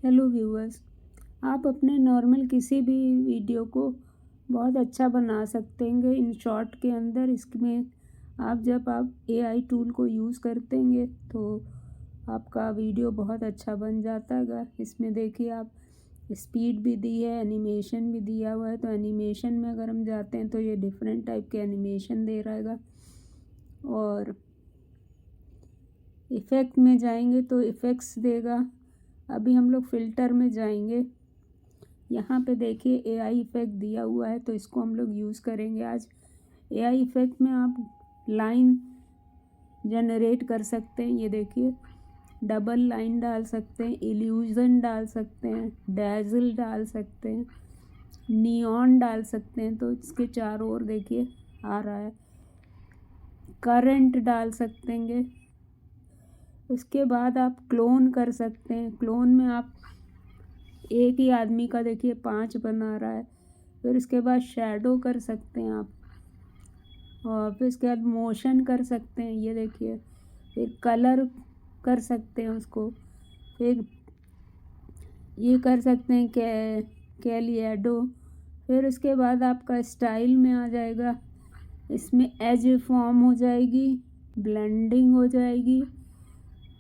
Hello viewers, आप अपने normal किसी भी वीडियो को बहुत अच्छा बना सकते हैं इन शॉर्ट के अंदर। इसमें आप एआई टूल को यूज़ करतेंगे तो आपका वीडियो बहुत अच्छा बन जाता है। इसमें देखिए, आप स्पीड भी दी है, एनिमेशन भी दिया हुआ है। तो एनिमेशन में अगर हम जाते हैं तो ये डिफरेंट टाइप के एनिमेशन दे रहेगा, और इफ़ेक्ट में जाएंगे तो इफ़ेक्ट्स देगा। अभी हम लोग फ़िल्टर में जाएंगे। यहाँ पे देखिए एआई इफ़ेक्ट दिया हुआ है, तो इसको हम लोग यूज़ करेंगे आज। एआई इफ़ेक्ट में आप लाइन जनरेट कर सकते हैं। ये देखिए, डबल लाइन डाल सकते हैं, इल्यूज़न डाल सकते हैं, डैज़ल डाल सकते हैं, नियॉन डाल सकते हैं। तो इसके चारों ओर देखिए आ रहा है। करंट डाल सकते हैं। उसके बाद आप क्लोन कर सकते हैं। क्लोन में आप एक ही आदमी का देखिए 5 बना रहा है। फिर उसके बाद शैडो कर सकते हैं आप, और फिर उसके बाद मोशन कर सकते हैं। ये देखिए, फिर कलर कर सकते हैं उसको। फिर ये कर सकते हैं कैलिएडो। फिर उसके बाद आपका स्टाइल में आ जाएगा। इसमें एज फॉर्म हो जाएगी, ब्लेंडिंग हो जाएगी,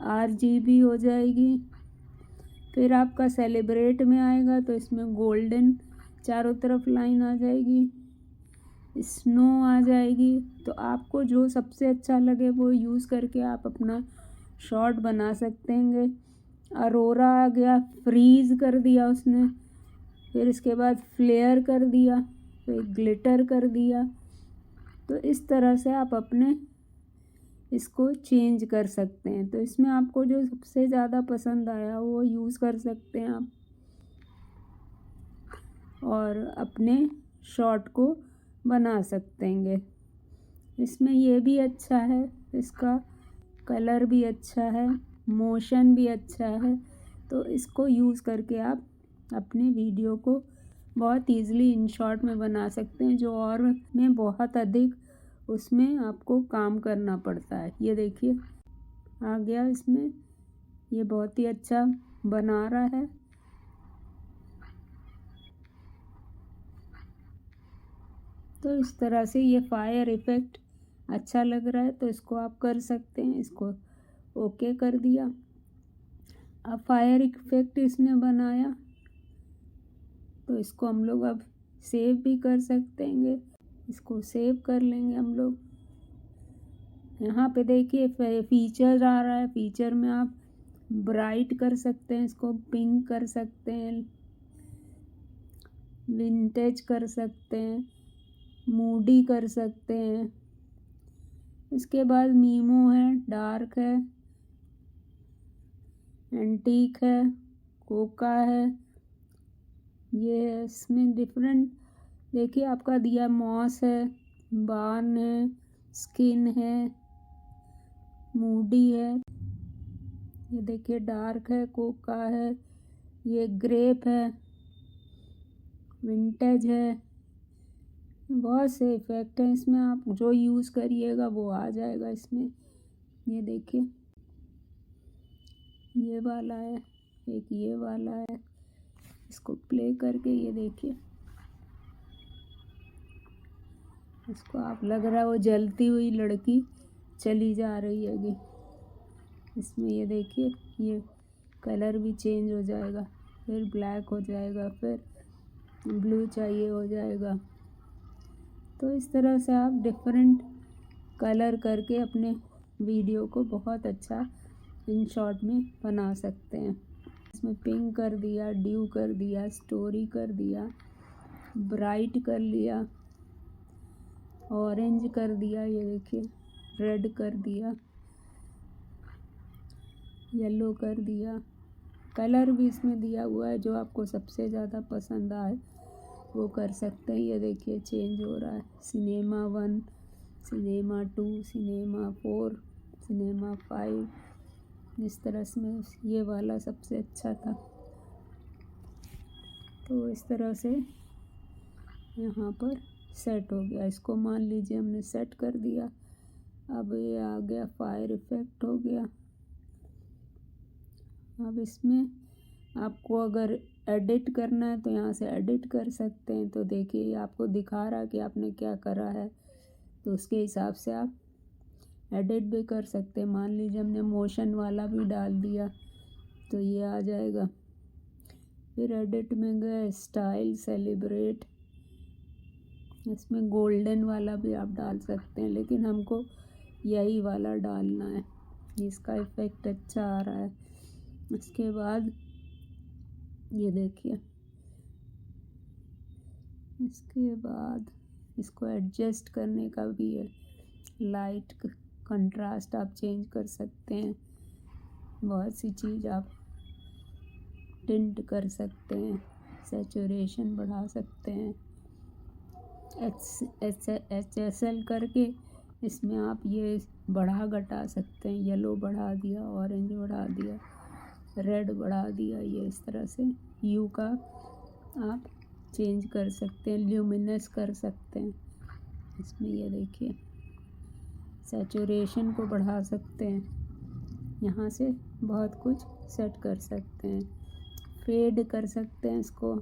आरजीबी हो जाएगी। फिर आपका सेलिब्रेट में आएगा तो इसमें गोल्डन चारों तरफ लाइन आ जाएगी, स्नो आ जाएगी। तो आपको जो सबसे अच्छा लगे वो यूज़ करके आप अपना शॉर्ट बना सकते हैं। अरोरा आ गया, फ्रीज कर दिया उसने। फिर इसके बाद फ्लेयर कर दिया, फिर ग्लिटर कर दिया। तो इस तरह से आप अपने इसको चेंज कर सकते हैं। तो इसमें आपको जो सबसे ज़्यादा पसंद आया वो यूज़ कर सकते हैं आप, और अपने शॉर्ट को बना सकते हैं। इसमें ये भी अच्छा है, इसका कलर भी अच्छा है, मोशन भी अच्छा है। तो इसको यूज़ करके आप अपने वीडियो को बहुत ईज़िली इन शॉर्ट में बना सकते हैं, जो और में बहुत अधिक उसमें आपको काम करना पड़ता है। ये देखिए आ गया इसमें, ये बहुत ही अच्छा बना रहा है। तो इस तरह से ये फायर इफ़ेक्ट अच्छा लग रहा है, तो इसको आप कर सकते हैं। इसको ओके कर दिया। अब फायर इफ़ेक्ट इसने बनाया, तो इसको हम लोग अब सेव भी कर सकते हैं। इसको सेव कर लेंगे हम लोग। यहाँ पे देखिए फीचर आ रहा है। फीचर में आप ब्राइट कर सकते हैं, इसको पिंक कर सकते हैं, विंटेज कर सकते हैं, मूडी कर सकते हैं। इसके बाद मीमो है, डार्क है, एंटीक है, कोका है। ये इसमें डिफरेंट देखिए आपका दिया, मॉस है, बार्न है, स्किन है, मूडी है। ये देखिए डार्क है, कोका है, ये ग्रेप है, विंटेज है। बहुत से इफ़ेक्ट हैं इसमें, आप जो यूज़ करिएगा वो आ जाएगा इसमें। ये देखिए ये वाला है, एक ये वाला है। इसको प्ले करके ये देखिए, इसको आप लग रहा है वो जलती हुई लड़की चली जा रही है। इसमें ये देखिए, ये कलर भी चेंज हो जाएगा, फिर ब्लैक हो जाएगा, फिर ब्लू चाहिए हो जाएगा। तो इस तरह से आप डिफरेंट कलर करके अपने वीडियो को बहुत अच्छा इन शॉर्ट में बना सकते हैं। इसमें पिंक कर दिया, ड्यू कर दिया, स्टोरी कर दिया, ब्राइट कर लिया, ऑरेंज कर दिया, ये देखिए रेड कर दिया, येलो कर दिया। कलर भी इसमें दिया हुआ है, जो आपको सबसे ज़्यादा पसंद आए वो कर सकते हैं। ये देखिए चेंज हो रहा है, सिनेमा 1, सिनेमा 2, सिनेमा 4, सिनेमा 5। इस तरह से ये वाला सबसे अच्छा था। तो इस तरह से यहाँ पर सेट हो गया। इसको मान लीजिए हमने सेट कर दिया। अब ये आ गया, फायर इफ़ेक्ट हो गया। अब इसमें आपको अगर एडिट करना है तो यहाँ से एडिट कर सकते हैं। तो देखिए आपको दिखा रहा है कि आपने क्या करा है, तो उसके हिसाब से आप एडिट भी कर सकते हैं। मान लीजिए हमने मोशन वाला भी डाल दिया तो ये आ जाएगा। फिर एडिट में गए, स्टाइल सेलिब्रेट, इसमें गोल्डन वाला भी आप डाल सकते हैं, लेकिन हमको यही वाला डालना है, इसका इफ़ेक्ट अच्छा आ रहा है। इसके बाद ये देखिए, इसके बाद इसको एडजस्ट करने का भी है, लाइट कंट्रास्ट आप चेंज कर सकते हैं, बहुत सी चीज़ आप टिंट कर सकते हैं, सैचुरेशन बढ़ा सकते हैं। HSL करके इसमें आप ये बढ़ा घटा सकते हैं, येलो बढ़ा दिया, ऑरेंज बढ़ा दिया, रेड बढ़ा दिया, ये इस तरह से यू का आप चेंज कर सकते हैं, ल्यूमिनस कर सकते हैं। इसमें ये देखिए सैचुरेशन को बढ़ा सकते हैं, यहाँ से बहुत कुछ सेट कर सकते हैं, फेड कर सकते हैं, इसको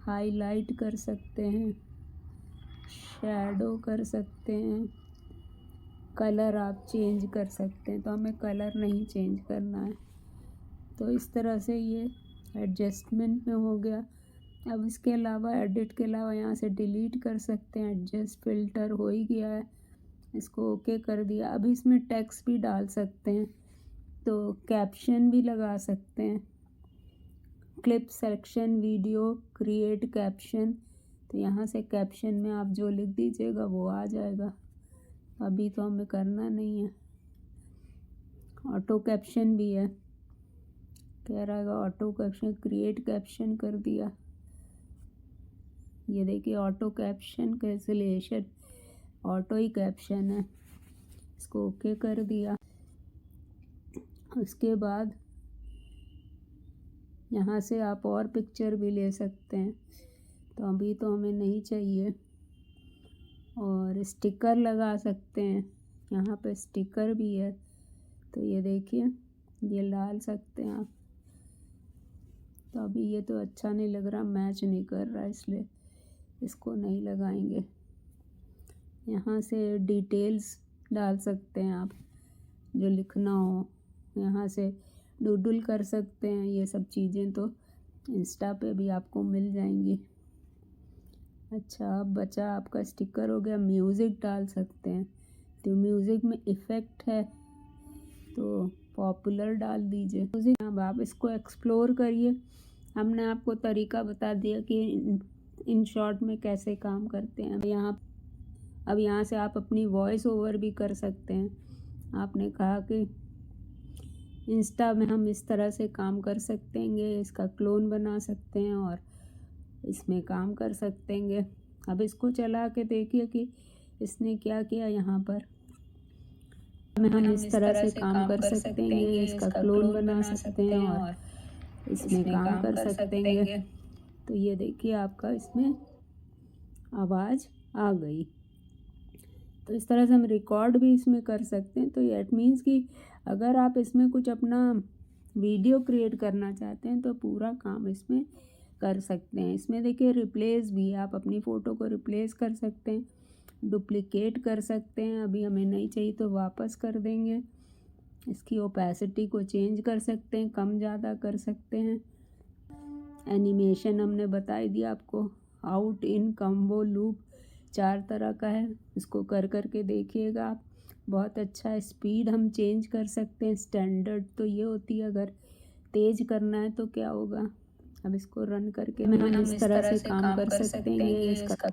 हाईलाइट कर सकते हैं, शैडो कर सकते हैं, कलर आप चेंज कर सकते हैं। तो हमें कलर नहीं चेंज करना है। तो इस तरह से ये एडजस्टमेंट में हो गया। अब इसके अलावा एडिट के अलावा यहाँ से डिलीट कर सकते हैं। एडजस्ट फिल्टर हो ही गया है, इसको ओके कर दिया। अब इसमें टेक्स्ट भी डाल सकते हैं, तो कैप्शन भी लगा सकते हैं, clip section video create caption. तो यहाँ से कैप्शन में आप जो लिख दीजिएगा वो आ जाएगा। अभी तो हमें करना नहीं है। ऑटो कैप्शन भी है, कह रहा है ऑटो कैप्शन, क्रिएट कैप्शन कर दिया। ये देखिए ऑटो कैप्शन कैंसिलेशन, ऑटो ही कैप्शन है, इसको ओके कर दिया। उसके बाद यहाँ से आप और पिक्चर भी ले सकते हैं, तो अभी तो हमें नहीं चाहिए। और स्टिकर लगा सकते हैं, यहाँ पे स्टिकर भी है, तो ये देखिए ये डाल सकते हैं आप। तो अभी ये तो अच्छा नहीं लग रहा, मैच नहीं कर रहा, इसलिए इसको नहीं लगाएंगे। यहाँ से डिटेल्स डाल सकते हैं आप, जो लिखना हो, यहाँ से डूडल कर सकते हैं। ये सब चीज़ें तो इंस्टा पे भी आपको मिल जाएंगी। अच्छा, अब बचा आपका स्टिकर हो गया। म्यूज़िक डाल सकते हैं, तो म्यूज़िक में इफ़ेक्ट है तो पॉपुलर डाल दीजिए म्यूज़िक। अब आप इसको एक्सप्लोर करिए। हमने आपको तरीका बता दिया कि इन शॉर्ट में कैसे काम करते हैं। अब यहाँ से आप अपनी वॉइस ओवर भी कर सकते हैं। आपने कहा कि इंस्टा में हम इस तरह से काम कर सकते हैं, इसका क्लोन बना सकते हैं और इसमें काम कर सकते हैं। अब इसको चला के देखिए कि इसने क्या किया। यहाँ पर हम इस तरह से काम कर सकते हैं, इसका क्लोन बना सकते हैं और इसमें काम कर सकते हैं। तो ये देखिए आपका इसमें आवाज़ आ गई। तो इस तरह से हम रिकॉर्ड भी इसमें कर सकते हैं। तो इट मीन्स कि अगर आप इसमें कुछ अपना वीडियो क्रिएट करना चाहते हैं तो पूरा काम इसमें कर सकते हैं। इसमें देखिए रिप्लेस भी, आप अपनी फ़ोटो को रिप्लेस कर सकते हैं, डुप्लिकेट कर सकते हैं। अभी हमें नहीं चाहिए तो वापस कर देंगे। इसकी ओपेसिटी को चेंज कर सकते हैं, कम ज़्यादा कर सकते हैं। एनिमेशन हमने बता ही दिया आपको। आउट इन कम्बो लूप 4 तरह का है, इसको कर के देखिएगा आप, बहुत अच्छा है। स्पीड हम चेंज कर सकते हैं, स्टैंडर्ड तो ये होती है, अगर तेज़ करना है तो क्या होगा। अब इसको रन करके हम इस तरह से काम कर सकते हैं। ये इसका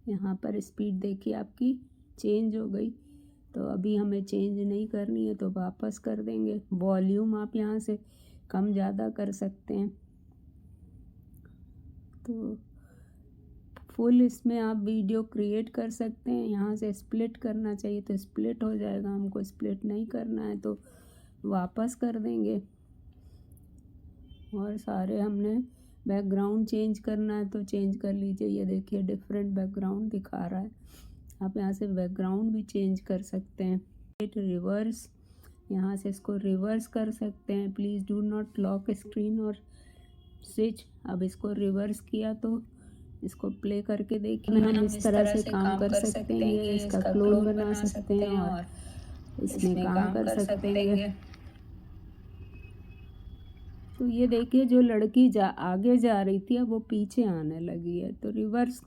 यहाँ पर स्पीड देखिए आपकी चेंज हो गई। तो अभी हमें चेंज नहीं करनी है तो वापस कर देंगे। वॉल्यूम आप यहाँ से कम ज़्यादा कर सकते हैं। तो फुल इसमें आप वीडियो क्रिएट कर सकते हैं। यहाँ से स्प्लिट करना चाहिए तो स्प्लिट हो जाएगा, हमको स्प्लिट नहीं करना है तो वापस कर देंगे। और सारे हमने बैकग्राउंड चेंज करना है तो चेंज कर लीजिए। ये देखिए डिफरेंट बैकग्राउंड दिखा रहा है, आप यहाँ से बैकग्राउंड भी चेंज कर सकते हैं। रिवर्स, यहाँ से इसको रिवर्स कर सकते हैं। Please do not lock screen और स्विच। अब इसको रिवर्स किया तो इसको प्ले करके देखिए हम इस तरह से काम कर सकते हैं। ये इसका क्लोन बना सकते हैं और इसमें काम कर सकते हैं। तो ये देखिए जो लड़की आगे जा रही थी अब वो पीछे आने लगी है, तो रिवर्स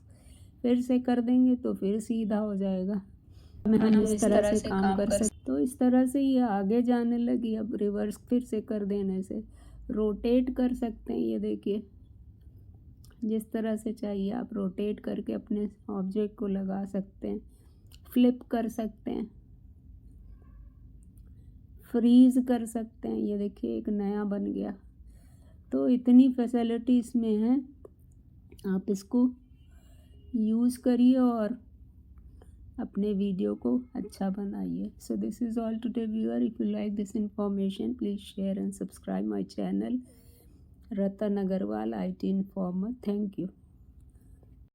फिर से कर देंगे तो फिर सीधा हो जाएगा। हम इस तरह से काम कर सकते। तो इस तरह से ये आगे जाने लगी। अब रिवर्स फिर से कर देने से रोटेट कर सकते हैं। ये देखिए जिस तरह से चाहिए आप रोटेट करके अपने ऑब्जेक्ट को लगा सकते हैं। फ्लिप कर सकते हैं, फ्रीज कर सकते हैं। ये देखिए एक नया बन गया। तो इतनी फैसिलिटी इसमें है, आप इसको यूज़ करिए और अपने वीडियो को अच्छा बनाइए। So this is all today viewer. If you like this information please share and subscribe my channel Ratan Agarwal IT Informer। Thank you.